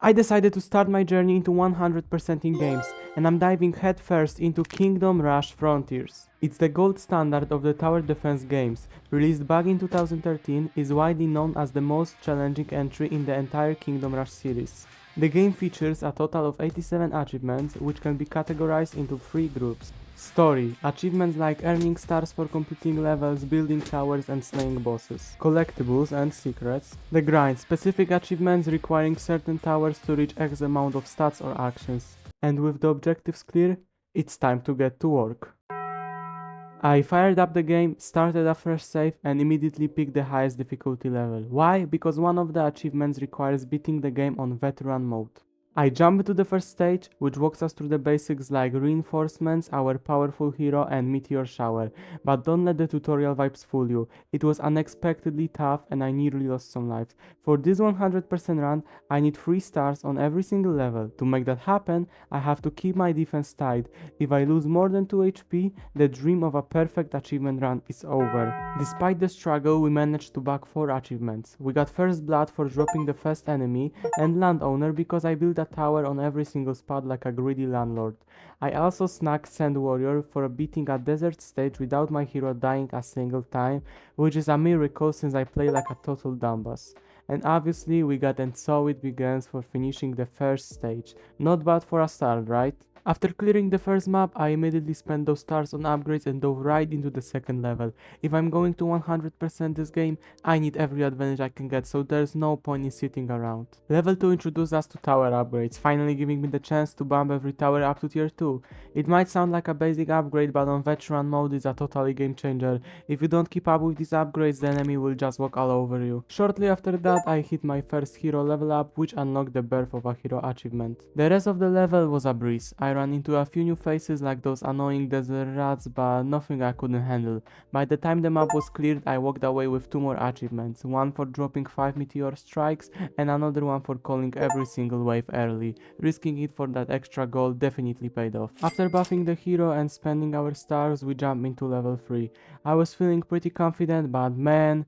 I decided to start my journey into 100% in games, and I'm diving headfirst into Kingdom Rush Frontiers. It's the gold standard of the tower defense games. Released back in 2013, is widely known as the most challenging entry in the entire Kingdom Rush series. The game features a total of 87 achievements, which can be categorized into 3 groups. Story, achievements like earning stars for completing levels, building towers and slaying bosses. Collectibles and secrets. The grind, specific achievements requiring certain towers to reach X amount of stats or actions. And with the objectives clear, it's time to get to work. I fired up the game, started a fresh save and immediately picked the highest difficulty level. Why? Because one of the achievements requires beating the game on veteran mode. I jump to the first stage, which walks us through the basics like reinforcements, our powerful hero and meteor shower, but don't let the tutorial vibes fool you. It was unexpectedly tough and I nearly lost some lives. For this 100% run, I need 3 stars on every single level. To make that happen, I have to keep my defense tight. If I lose more than 2 HP, the dream of a perfect achievement run is over. Despite the struggle, we managed to bag 4 achievements. We got first blood for dropping the first enemy and landowner because I built a tower on every single spot like a greedy landlord. I also snagged Sand Warrior for beating a desert stage without my hero dying a single time, which is a miracle since I play like a total dumbass. And obviously we got and so it begins for finishing the first stage. Not bad for a start, right? After clearing the first map, I immediately spent those stars on upgrades and dove right into the second level. If I'm going to 100% this game, I need every advantage I can get, so there's no point in sitting around. Level 2 introduced us to tower upgrades, finally giving me the chance to bump every tower up to tier 2. It might sound like a basic upgrade, but on veteran mode it's a totally game changer. If you don't keep up with these upgrades, the enemy will just walk all over you. Shortly after that, I hit my first hero level up, which unlocked the birth of a hero achievement. The rest of the level was a breeze. I ran into a few new faces like those annoying desert rats, but nothing I couldn't handle. By the time the map was cleared, I walked away with 2 more achievements, one for dropping 5 meteor strikes and another one for calling every single wave early. Risking it for that extra gold definitely paid off. After buffing the hero and spending our stars, we jumped into level 3. I was feeling pretty confident, but man,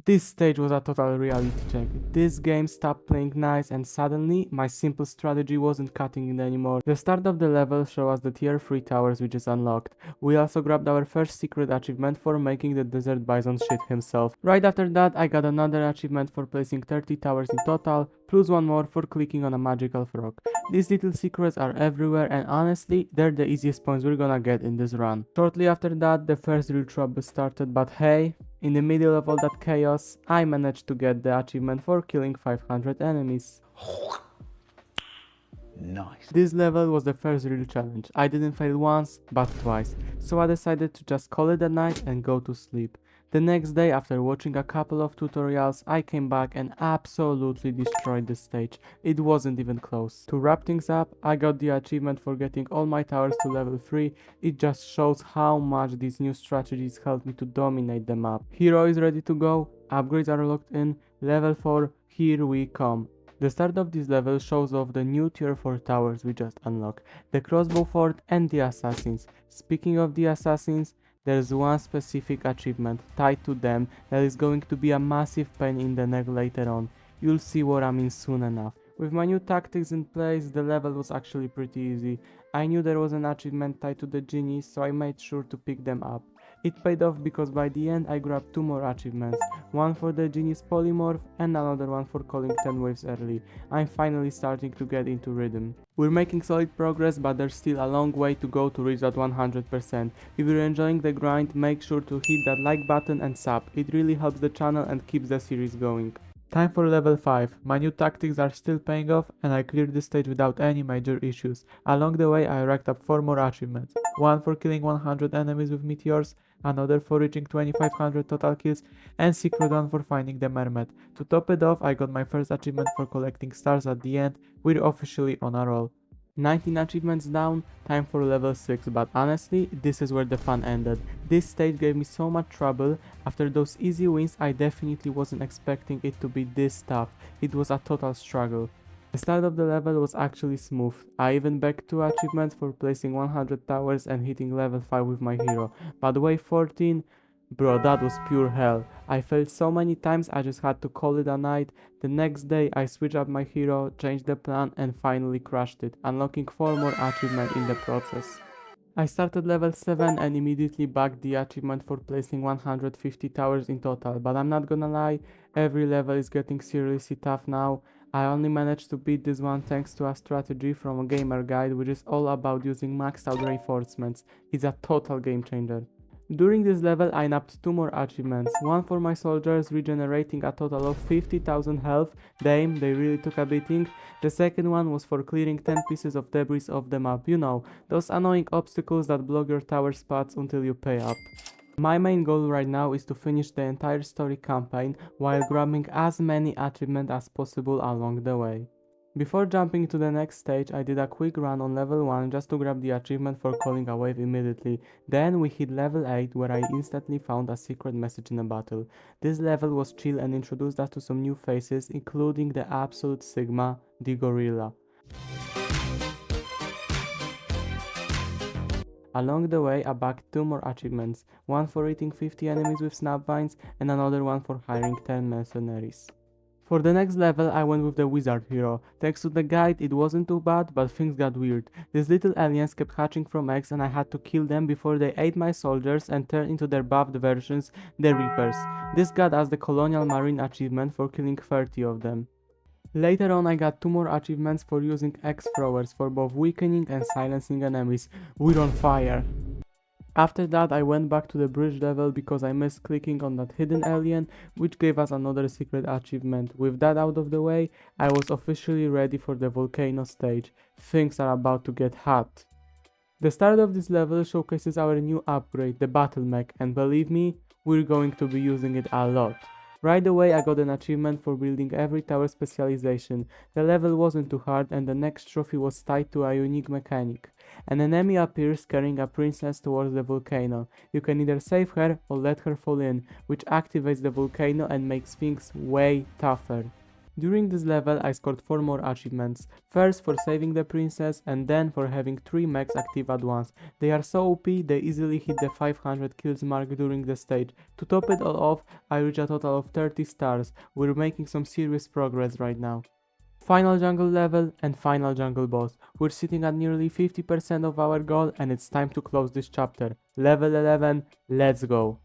this stage was a total reality check. This game stopped playing nice and suddenly my simple strategy wasn't cutting it anymore. The start of the level showed us the tier 3 towers which is unlocked. We also grabbed our first secret achievement for making the desert bison shit himself. Right after that I got another achievement for placing 30 towers in total, plus one more for clicking on a magical frog. These little secrets are everywhere and honestly they're the easiest points we're gonna get in this run. Shortly after that the first real trouble started, but hey, in the middle of all that chaos, I managed to get the achievement for killing 500 enemies. Nice. This level was the first real challenge. I didn't fail once, but twice, so I decided to just call it a night and go to sleep. The next day, after watching a couple of tutorials, I came back and absolutely destroyed the stage. It wasn't even close. To wrap things up, I got the achievement for getting all my towers to level 3. It just shows how much these new strategies helped me to dominate the map. Hero is ready to go, upgrades are locked in, level 4, here we come. The start of this level shows off the new tier 4 towers we just unlocked, the crossbow fort and the assassins. Speaking of the assassins, there's one specific achievement tied to them that is going to be a massive pain in the neck later on. You'll see what I mean soon enough. With my new tactics in place, the level was actually pretty easy. I knew there was an achievement tied to the genies, so I made sure to pick them up. It paid off because by the end I grabbed 2 more achievements, one for the genius polymorph and another one for calling 10 waves early. I'm finally starting to get into rhythm. We're making solid progress, but there's still a long way to go to reach that 100%. If you're enjoying the grind, make sure to hit that like button and sub, it really helps the channel and keeps the series going. Time for level 5. My new tactics are still paying off and I cleared this stage without any major issues. Along the way I racked up 4 more achievements. One for killing 100 enemies with meteors, another for reaching 2500 total kills, and secret one for finding the mermaid. To top it off, I got my first achievement for collecting stars at the end. We're officially on a roll. 19 achievements down, time for level 6, but honestly, this is where the fun ended. This stage gave me so much trouble. After those easy wins, I definitely wasn't expecting it to be this tough. It was a total struggle. The start of the level was actually smooth. I even bagged 2 achievements for placing 100 towers and hitting level 5 with my hero. But wave 14, Bro, that was pure hell. I failed so many times I just had to call it a night. The next day I switched up my hero, changed the plan and finally crushed it, unlocking 4 more achievements in the process. I started level 7 and immediately bagged the achievement for placing 150 towers in total, but I'm not gonna lie, every level is getting seriously tough now. I only managed to beat this one thanks to a strategy from a gamer guide which is all about using maxed out reinforcements. It's a total game changer. During this level I nabbed 2 more achievements, one for my soldiers regenerating a total of 50,000 health, damn they really took a beating. The second one was for clearing 10 pieces of debris off the map, you know, those annoying obstacles that block your tower spots until you pay up. My main goal right now is to finish the entire story campaign while grabbing as many achievements as possible along the way. Before jumping to the next stage, I did a quick run on level 1 just to grab the achievement for calling a wave immediately. Then we hit level 8 where I instantly found a secret message in a battle. This level was chill and introduced us to some new faces, including the absolute Sigma, the gorilla. Along the way, I bagged 2 more achievements, one for eating 50 enemies with snap vines and another one for hiring 10 mercenaries. For the next level, I went with the wizard hero. Thanks to the guide, it wasn't too bad, but things got weird. These little aliens kept hatching from eggs and I had to kill them before they ate my soldiers and turned into their buffed versions, the Reapers. This got us the Colonial Marine achievement for killing 30 of them. Later on I got 2 more achievements for using X throwers for both weakening and silencing enemies. We're on fire! After that I went back to the bridge level because I missed clicking on that hidden alien, which gave us another secret achievement. With that out of the way, I was officially ready for the volcano stage. Things are about to get hot. The start of this level showcases our new upgrade, the battle mech, and believe me, we're going to be using it a lot. Right away I got an achievement for building every tower specialization. The level wasn't too hard and the next trophy was tied to a unique mechanic. An enemy appears carrying a princess towards the volcano. You can either save her or let her fall in, which activates the volcano and makes things way tougher. During this level I scored 4 more achievements, first for saving the princess and then for having 3 mechs active at once. They are so OP they easily hit the 500 kills mark during the stage. To top it all off, I reached a total of 30 stars. We're making some serious progress right now. Final jungle level and final jungle boss. We're sitting at nearly 50% of our goal and it's time to close this chapter. Level 11, let's go!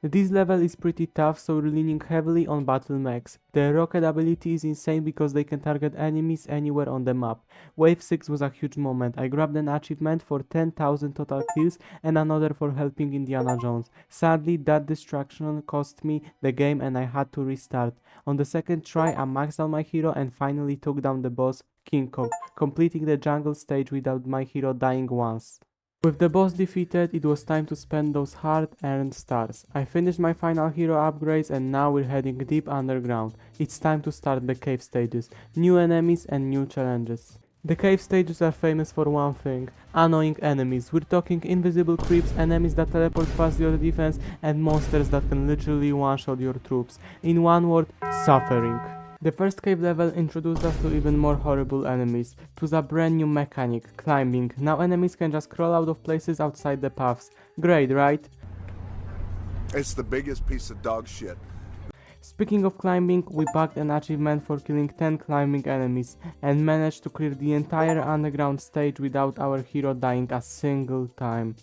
This level is pretty tough, so we're leaning heavily on battle mechs. The rocket ability is insane because they can target enemies anywhere on the map. Wave 6 was a huge moment. I grabbed an achievement for 10,000 total kills and another for helping Indiana Jones. Sadly, that distraction cost me the game and I had to restart. On the second try, I maxed out my hero and finally took down the boss, King Kong, completing the jungle stage without my hero dying once. With the boss defeated, it was time to spend those hard-earned stars. I finished my final hero upgrades and now we're heading deep underground. It's time to start the cave stages, new enemies and new challenges. The cave stages are famous for one thing, annoying enemies. We're talking invisible creeps, enemies that teleport past your defense and monsters that can literally one-shot your troops. In one word, suffering. The first cave level introduced us to even more horrible enemies. It was a brand new mechanic, climbing. Now enemies can just crawl out of places outside the paths. Great, right? It's the biggest piece of dog shit. Speaking of climbing, we bagged an achievement for killing 10 climbing enemies and managed to clear the entire underground stage without our hero dying a single time.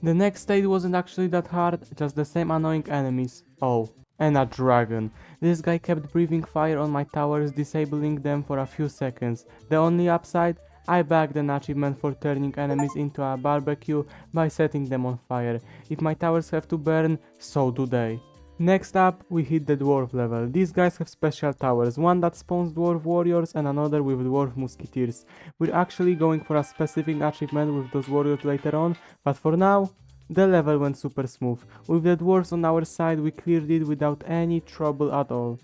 The next stage wasn't actually that hard, just the same annoying enemies. Oh, and a dragon. This guy kept breathing fire on my towers, disabling them for a few seconds. The only upside? I bagged an achievement for turning enemies into a barbecue by setting them on fire. If my towers have to burn, so do they. Next up, we hit the dwarf level. These guys have special towers, one that spawns dwarf warriors and another with dwarf musketeers. We're actually going for a specific achievement with those warriors later on, but for now, the level went super smooth. With the dwarves on our side, we cleared it without any trouble at all.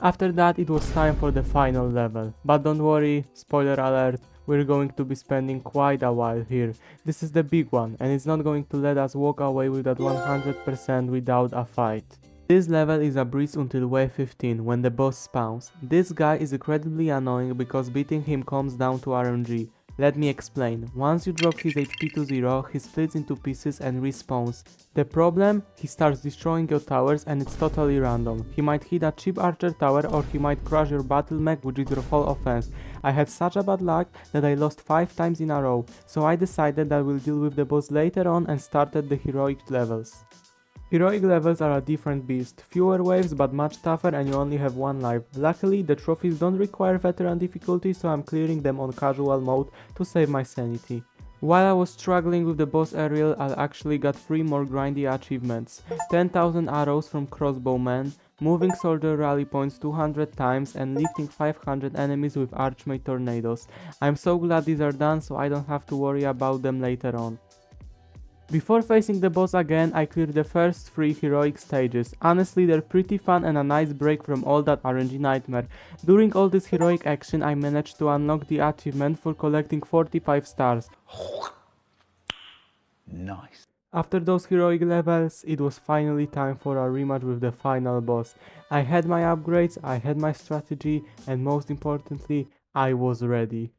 After that, it was time for the final level. But don't worry, spoiler alert, we're going to be spending quite a while here. This is the big one, and it's not going to let us walk away with that 100% without a fight. This level is a breeze until wave 15, when the boss spawns. This guy is incredibly annoying because beating him comes down to RNG. Let me explain. Once you drop his HP to 0, he splits into pieces and respawns. The problem? He starts destroying your towers and it's totally random. He might hit a cheap archer tower or he might crush your battle mech, which is your whole offense. I had such a bad luck that I lost 5 times in a row, so I decided that we'll deal with the boss later on and started the heroic levels. Heroic levels are a different beast, fewer waves but much tougher and you only have one life. Luckily the trophies don't require veteran difficulty, so I'm clearing them on casual mode to save my sanity. While I was struggling with the boss aerial, I actually got 3 more grindy achievements. 10,000 arrows from crossbowmen, moving soldier rally points 200 times and lifting 500 enemies with archmage tornadoes. I'm so glad these are done so I don't have to worry about them later on. Before facing the boss again, I cleared the first 3 heroic stages. Honestly, they're pretty fun and a nice break from all that RNG nightmare. During all this heroic action, I managed to unlock the achievement for collecting 45 stars. Nice. After those heroic levels, it was finally time for a rematch with the final boss. I had my upgrades, I had my strategy, and most importantly, I was ready.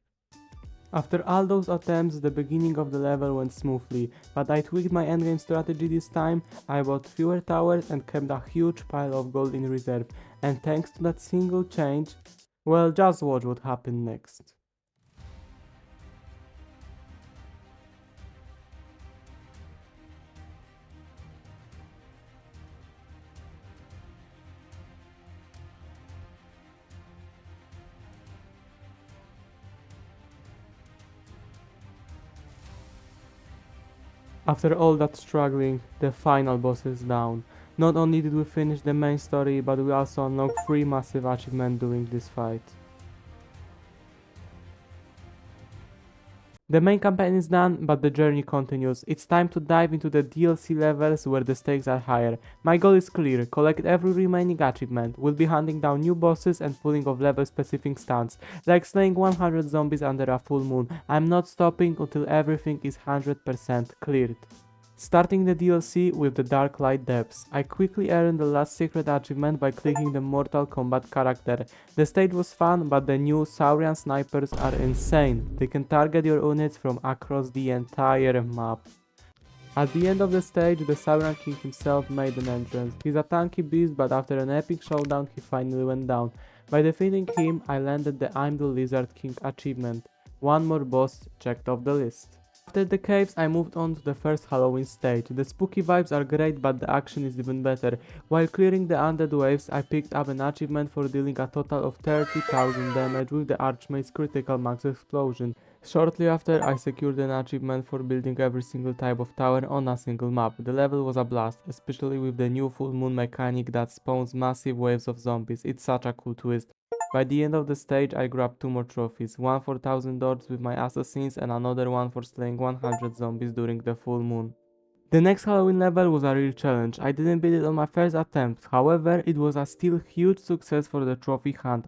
After all those attempts, the beginning of the level went smoothly, but I tweaked my endgame strategy this time. I bought fewer towers and kept a huge pile of gold in reserve, and thanks to that single change, well, just watch what happened next. After all that struggling, the final boss is down. Not only did we finish the main story, but we also unlocked 3 massive achievements during this fight. The main campaign is done, but the journey continues. It's time to dive into the DLC levels where the stakes are higher. My goal is clear: collect every remaining achievement. We'll be hunting down new bosses and pulling off level specific stunts, like slaying 100 zombies under a full moon. I'm not stopping until everything is 100% cleared. Starting the DLC with the Dark Light Depths, I quickly earned the last secret achievement by clicking the Mortal Kombat character. The stage was fun, but the new Saurian snipers are insane. They can target your units from across the entire map. At the end of the stage, the Saurian King himself made an entrance. He's a tanky beast, but after an epic showdown he finally went down. By defeating him, I landed the I'm the Lizard King achievement. One more boss checked off the list. After the caves, I moved on to the first Halloween stage. The spooky vibes are great, but the action is even better. While clearing the undead waves, I picked up an achievement for dealing a total of 30,000 damage with the Archmage's critical max explosion. Shortly after, I secured an achievement for building every single type of tower on a single map. The level was a blast, especially with the new full moon mechanic that spawns massive waves of zombies. It's such a cool twist. By the end of the stage, I grabbed 2 more trophies, one for 1000 doors with my assassins and another one for slaying 100 zombies during the full moon. The next Halloween level was a real challenge. I didn't beat it on my first attempt, however, it was a still huge success for the trophy hunt.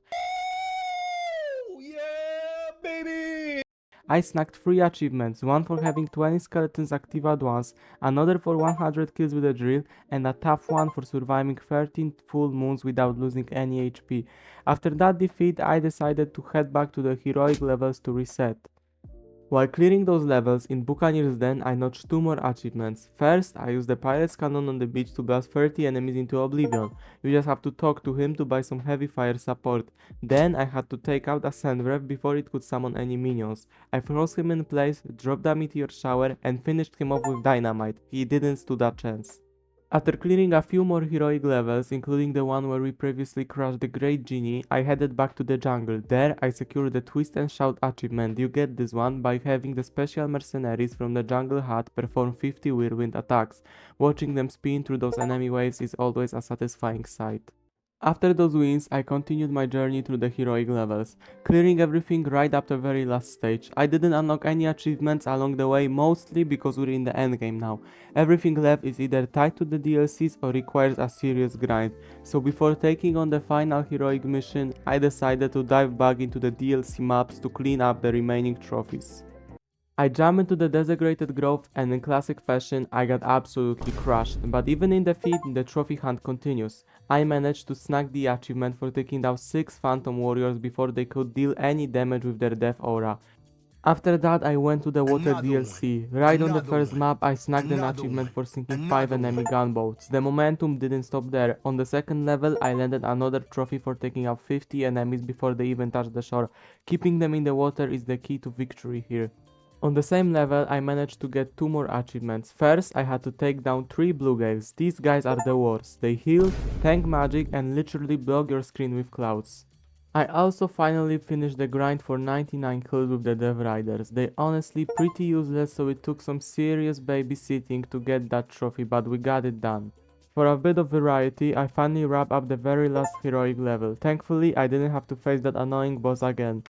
I snagged 3 achievements, one for having 20 skeletons active at once, another for 100 kills with a drill, and a tough one for surviving 13 full moons without losing any HP. After that defeat, I decided to head back to the heroic levels to reset. While clearing those levels, in Buccaneer's Den I notched 2 more achievements. First, I used the pirate's cannon on the beach to blast 30 enemies into oblivion. You just have to talk to him to buy some heavy fire support. Then I had to take out a sandwreath before it could summon any minions. I froze him in place, dropped a meteor shower, and finished him off with dynamite. He didn't stand a chance. After clearing a few more heroic levels, including the one where we previously crushed the Great Genie, I headed back to the jungle. There, I secured the Twist and Shout achievement. You get this one by having the special mercenaries from the jungle hut perform 50 whirlwind attacks. Watching them spin through those enemy waves is always a satisfying sight. After those wins, I continued my journey through the heroic levels, clearing everything right up to the very last stage. I didn't unlock any achievements along the way, mostly because we're in the endgame now. Everything left is either tied to the DLCs or requires a serious grind, so before taking on the final heroic mission, I decided to dive back into the DLC maps to clean up the remaining trophies. I jumped into the Desecrated Grove and in classic fashion I got absolutely crushed, but even in defeat the trophy hunt continues. I managed to snag the achievement for taking down 6 Phantom Warriors before they could deal any damage with their death aura. After that, I went to the water Another DLC. one. Right on the Another first one. map, I snagged an Another achievement one. for sinking 5 Another enemy one. gunboats. The momentum didn't stop there. On the second level, I landed another trophy for taking out 50 enemies before they even touched the shore. Keeping them in the water is the key to victory here. On the same level, I managed to get 2 more achievements. First, I had to take down 3 blue gales. These guys are the worst. They heal, tank magic, and literally block your screen with clouds. I also finally finished the grind for 99 kills with the Dev Riders. They honestly pretty useless, so it took some serious babysitting to get that trophy, but we got it done. For a bit of variety, I finally wrapped up the very last heroic level. Thankfully, I didn't have to face that annoying boss again.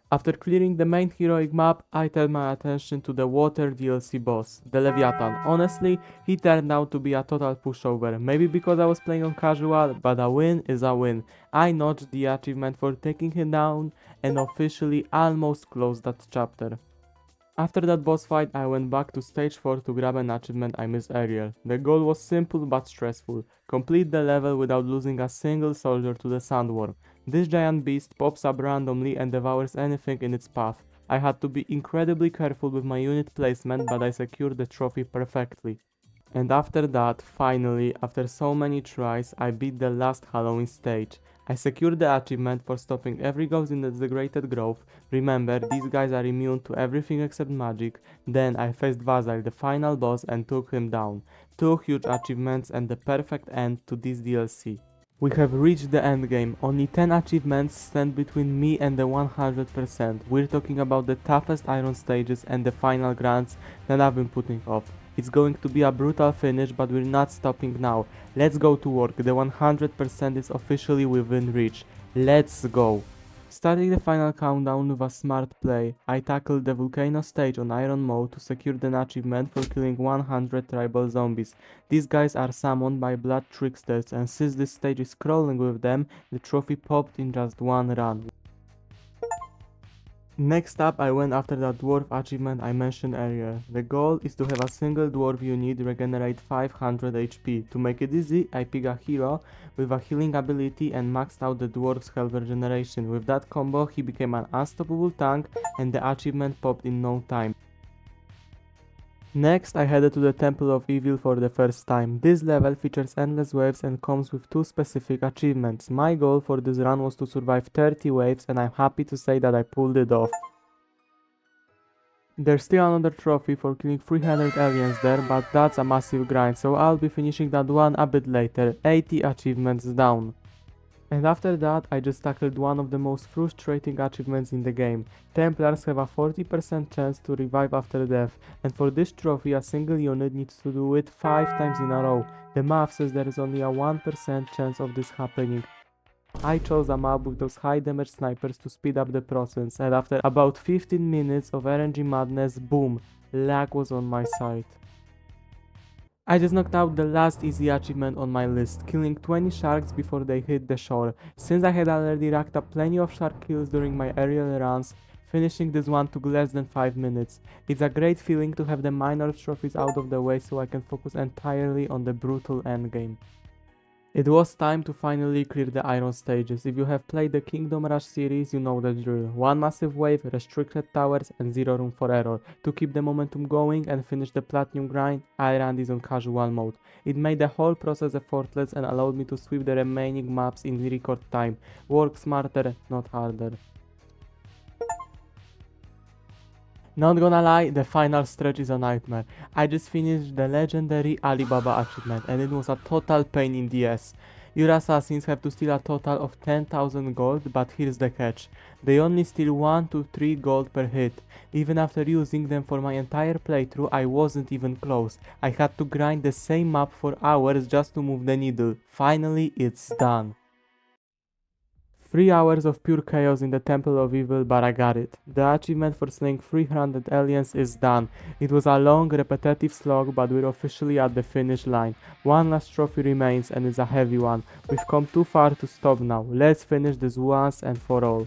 After clearing the main heroic map, I turned my attention to the water DLC boss, the Leviathan. Honestly, he turned out to be a total pushover. Maybe because I was playing on casual, but a win is a win. I notched the achievement for taking him down and officially almost closed that chapter. After that boss fight, I went back to stage 4 to grab an achievement I missed earlier. The goal was simple but stressful. Complete the level without losing a single soldier to the sandworm. This giant beast pops up randomly and devours anything in its path. I had to be incredibly careful with my unit placement, but I secured the trophy perfectly. And after that, finally, after so many tries, I beat the last Halloween stage. I secured the achievement for stopping every ghost in the Desecrated Grove. Remember, these guys are immune to everything except magic. Then I faced Vasil, the final boss, and took him down. 2 huge achievements and the perfect end to this DLC. We have reached the endgame. Only 10 achievements stand between me and the 100%. We're talking about the toughest iron stages and the final grants that I've been putting off. It's going to be a brutal finish, but we're not stopping now. Let's go to work. The 100% is officially within reach. Let's go. Starting the final countdown with a smart play, I tackled the volcano stage on iron mode to secure an achievement for killing 100 tribal zombies. These guys are summoned by blood tricksters, and since this stage is crawling with them, the trophy popped in just one run. Next up, I went after that dwarf achievement I mentioned earlier. The goal is to have a single dwarf unit regenerate 500 HP. To make it easy, I picked a hero with a healing ability and maxed out the dwarf's health regeneration. With that combo, he became an unstoppable tank and the achievement popped in no time. Next, I headed to the Temple of Evil for the first time. This level features endless waves and comes with 2 specific achievements. My goal for this run was to survive 30 waves, and I'm happy to say that I pulled it off. There's still another trophy for killing 300 aliens there, but that's a massive grind, so I'll be finishing that one a bit later, 80 achievements down. And after that, I just tackled one of the most frustrating achievements in the game. Templars have a 40% chance to revive after death, and for this trophy a single unit needs to do it 5 times in a row. The math says there is only a 1% chance of this happening. I chose a map with those high damage snipers to speed up the process, and after about 15 minutes of RNG madness, boom, lag was on my side. I just knocked out the last easy achievement on my list, killing 20 sharks before they hit the shore. Since I had already racked up plenty of shark kills during my aerial runs, finishing this one took less than 5 minutes. It's a great feeling to have the minor trophies out of the way so I can focus entirely on the brutal endgame. It was time to finally clear the iron stages. If you have played the Kingdom Rush series, you know the drill. 1 massive wave, restricted towers, and 0 room for error. To keep the momentum going and finish the platinum grind, I ran this on casual mode. It made the whole process effortless and allowed me to sweep the remaining maps in record time. Work smarter, not harder. Not gonna lie, the final stretch is a nightmare. I just finished the legendary Alibaba achievement and it was a total pain in the ass. Your assassins have to steal a total of 10,000 gold, but here's the catch. They only steal 1 to 3 gold per hit. Even after using them for my entire playthrough, I wasn't even close. I had to grind the same map for hours just to move the needle. Finally, it's done. 3 hours of pure chaos in the Temple of Evil, but I got it. The achievement for slaying 300 aliens is done. It was a long, repetitive slog, but we're officially at the finish line. One last trophy remains, and it's a heavy one. We've come too far to stop now. Let's finish this once and for all.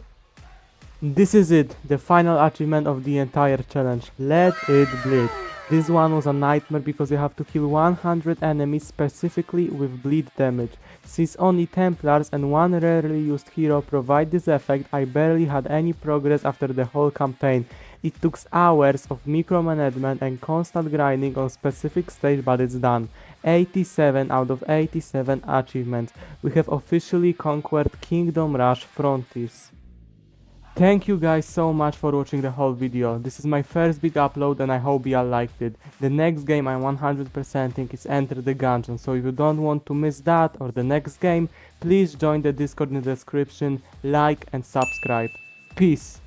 This is it, the final achievement of the entire challenge. Let it bleed. This one was a nightmare because you have to kill 100 enemies specifically with bleed damage. Since only Templars and one rarely used hero provide this effect, I barely had any progress after the whole campaign. It took hours of micromanagement and constant grinding on specific stage, but it's done. 87 out of 87 achievements. We have officially conquered Kingdom Rush Frontiers. Thank you guys so much for watching the whole video. This is my first big upload and I hope you all liked it. The next game I'm 100%ing is Enter the Gungeon, so if you don't want to miss that or the next game, please join the Discord in the description, like and subscribe. Peace!